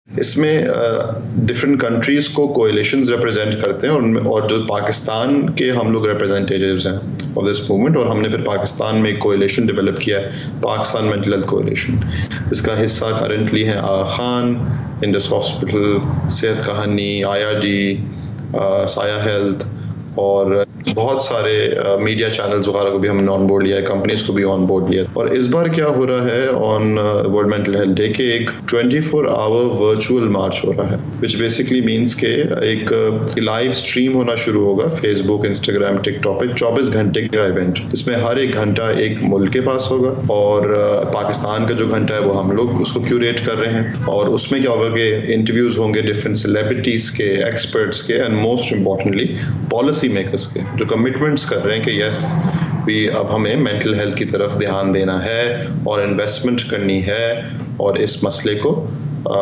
اس میں different countries کو coalitions represent کرتے ہیں اور جو پاکستان کے ہم لوگ ریپرزینٹیوز ہیں آف دس موومنٹ، اور ہم نے پھر پاکستان میں ایک کولیشن ڈیولپ کیا ہے، پاکستان مینٹل ہیلتھ کولیشن. اس کا حصہ کرنٹلی ہیں آغا خان، انڈس ہاسپٹل، صحت کہانی، IRD، سایہ ہیلتھ، اور بہت سارے میڈیا چینلز وغیرہ کو بھی ہم نے آن بورڈ لیا ہے، کمپنیز کو بھی آن بورڈ لیا. اور اس بار کیا ہو رہا ہے آن ورلڈ مینٹل ہیلتھ ڈے کہ ایک 24 آور ورچوئل مارچ ہو رہا ہے، وچ بیسکلی مینس کہ ایک لائیو اسٹریم ہونا شروع ہوگا فیس بک، انسٹاگرام، ٹک ٹاک پہ 24 گھنٹے کا ایونٹ. اس میں ہر ایک گھنٹہ ایک ملک کے پاس ہوگا، اور پاکستان کا جو گھنٹہ ہے وہ ہم لوگ اس کو کیوریٹ کر رہے ہیں. اور اس میں کیا ہوگا کہ انٹرویوز ہوں گے ڈفرینٹ سیلیبریٹیز کے، ایکسپرٹس کے، and most importantly policy makers کے، جو کمٹمنٹس کر رہے ہیں کہ یس اب ہمیں مینٹل ہیلتھ کی طرف دھیان دینا ہے اور انویسٹمنٹ کرنی ہے، اور اس مسئلے کو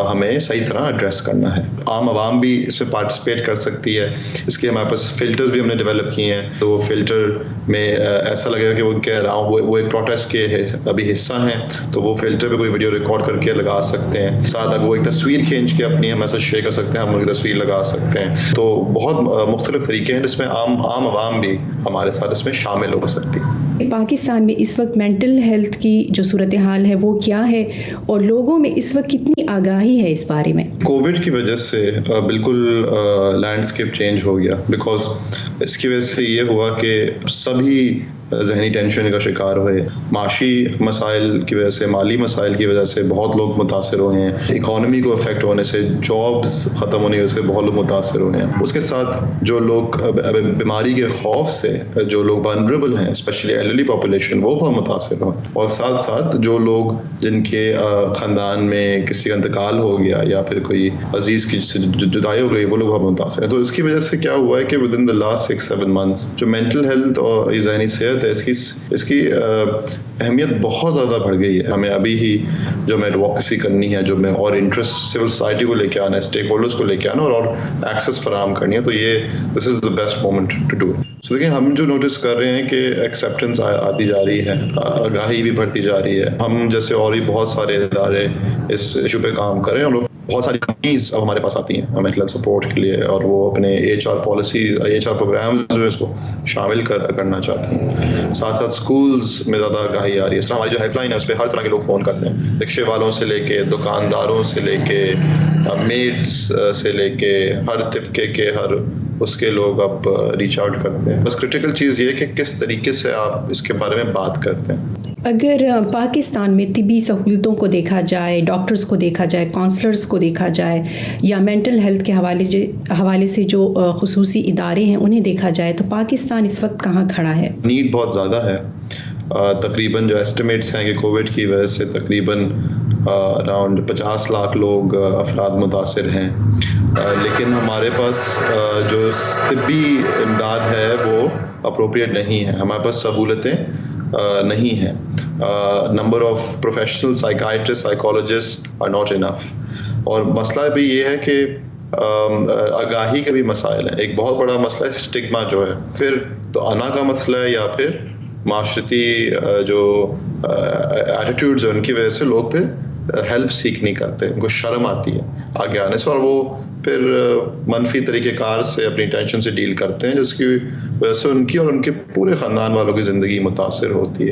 ہمیں صحیح طرح ایڈریس کرنا ہے. عام عوام بھی اس میں پارٹیسپیٹ کر سکتی ہے. اس کے ہمارے پاس فلٹرز بھی ہم نے ڈیولپ کیے ہیں، تو وہ فلٹر میں ایسا لگے گا کہ وہ کہہ رہا ہوں وہ ایک پروٹیسٹ کے ابھی حصہ ہیں، تو وہ فلٹر پہ کوئی ویڈیو ریکارڈ کر کے لگا سکتے ہیں. ساتھ اگر وہ ایک تصویر کھینچ کے اپنی ہم ایسا شیئر کر سکتے ہیں، ہم ایک تصویر لگا سکتے ہیں. تو بہت مختلف طریقے ہیں جس میں عام عوام بھی ہمارے ساتھ اس میں شامل ہو سکتی ہے. پاکستان میں اس وقت مینٹل ہیلتھ کی جو صورتحال ہے وہ کیا ہے، اور لوگوں میں اس وقت کتنی آگاہی ہے اس بارے میں؟ کووڈ کی وجہ سے بالکل لینڈسکیپ چینج ہو گیا، بیکاز اس کی وجہ سے یہ ہوا کہ سبھی ذہنی ٹینشن کا شکار ہوئے. معاشی مسائل کی وجہ سے، مالی مسائل کی وجہ سے بہت لوگ متاثر ہوئے ہیں. اکانومی کو افیکٹ ہونے سے، جابز ختم ہونے سے بہت لوگ متاثر ہوئے ہیں. اس کے ساتھ جو لوگ بیماری کے خوف سے، جو لوگ ونریبل ہیں، اسپیشلی ایلڈرلی پاپولیشن، وہ بہت متاثر ہوئے. اور ساتھ ساتھ جو لوگ جن کے خاندان میں کسی کا انتقال ہو گیا یا پھر کوئی عزیز کی جدائی ہو گئی، وہ لوگ بہت متاثر ہیں. تو اس کی وجہ سے کیا ہوا ہے کہ with in the last 6-7 months جو مینٹل ہیلتھ اور ذہنی صحت ہے، اس کی اہمیت بہت زیادہ بڑھ گئی ہے. ہمیں ابھی ہی جو ہمیں ایڈووکیسی کرنی ہے، جو ہمیں اور انٹرسٹ سول سوسائٹی کو لے کے آنا ہے، اسٹیک ہولڈرس کو لے کے آنا اور ایکسیس فراہم کرنی ہے، تو یہ this is the best moment to do. So دیکھیں، ہم جو نوٹس کر رہے ہیں کہ ایکسیپٹنس آتی جا رہی ہے، آگاہی بھی بڑھتی جا رہی ہے. ہم جیسے اور بھی بہت سارے ادارے اس ایشو پہ کام کر رہے ہیں، اور بہت ساری کمپنیز اب ہمارے پاس آتی ہیں مینٹل ہیلتھ سپورٹ کے لیے، اور وہ اپنے HR پالیسی، HR پروگرامز جو ہے اس کو شامل کرنا چاہتے ہیں. ساتھ ساتھ اسکولز میں زیادہ آگاہی آ رہی ہے. اس طرح ہماری جو ہیلپ لائن ہے اس پہ ہر طرح کے لوگ فون کرتے ہیں، رکشے والوں سے لے کے، دکانداروں سے لے کے، میڈس سے لے کے، ہر طبقے کے ہر اس کے لوگ اب ریچ آؤٹ کرتے ہیں. بس کرٹیکل چیز یہ ہے کہ کس طریقے سے آپ اس کے بارے میں بات کرتے ہیں. اگر پاکستان میں طبی سہولتوں کو دیکھا جائے، ڈاکٹرز کو دیکھا جائے، کونسلرز کو دیکھا جائے، یا مینٹل ہیلتھ کے حوالے سے جو خصوصی ادارے ہیں انہیں دیکھا جائے، تو پاکستان اس وقت کہاں کھڑا ہے؟ نیڈ بہت زیادہ ہے. تقریباً جو ایسٹیمیٹس ہیں کہ کووڈ کی وجہ سے تقریباً اراؤنڈ 50 لاکھ لوگ افراد متاثر ہیں، لیکن ہمارے پاس جو طبی امداد ہے وہ اپروپریٹ نہیں ہے. ہمارے پاس سہولتیں نہیں ہیں. Number of professional psychiatrist, psychologist are not enough. اور مسئلہ بھی یہ ہے کہ آگاہی کے بھی مسائل ہیں. ایک بہت بڑا مسئلہ ہے اسٹگما جو ہے، پھر تو انا کا مسئلہ ہے، یا پھر معاشرتی جو ایٹیٹیوڈز ہیں ان کی وجہ سے لوگ پھر ہیلپ سیکھ نہیں کرتے، ان کو شرم آتی ہے آگے آنے سے، اور وہ پھر منفی طریقہ کار سے اپنی ٹینشن سے ڈیل کرتے ہیں، جس کی وجہ سے ان کی اور ان کے پورے خاندان والوں کی زندگی متاثر ہوتی ہے.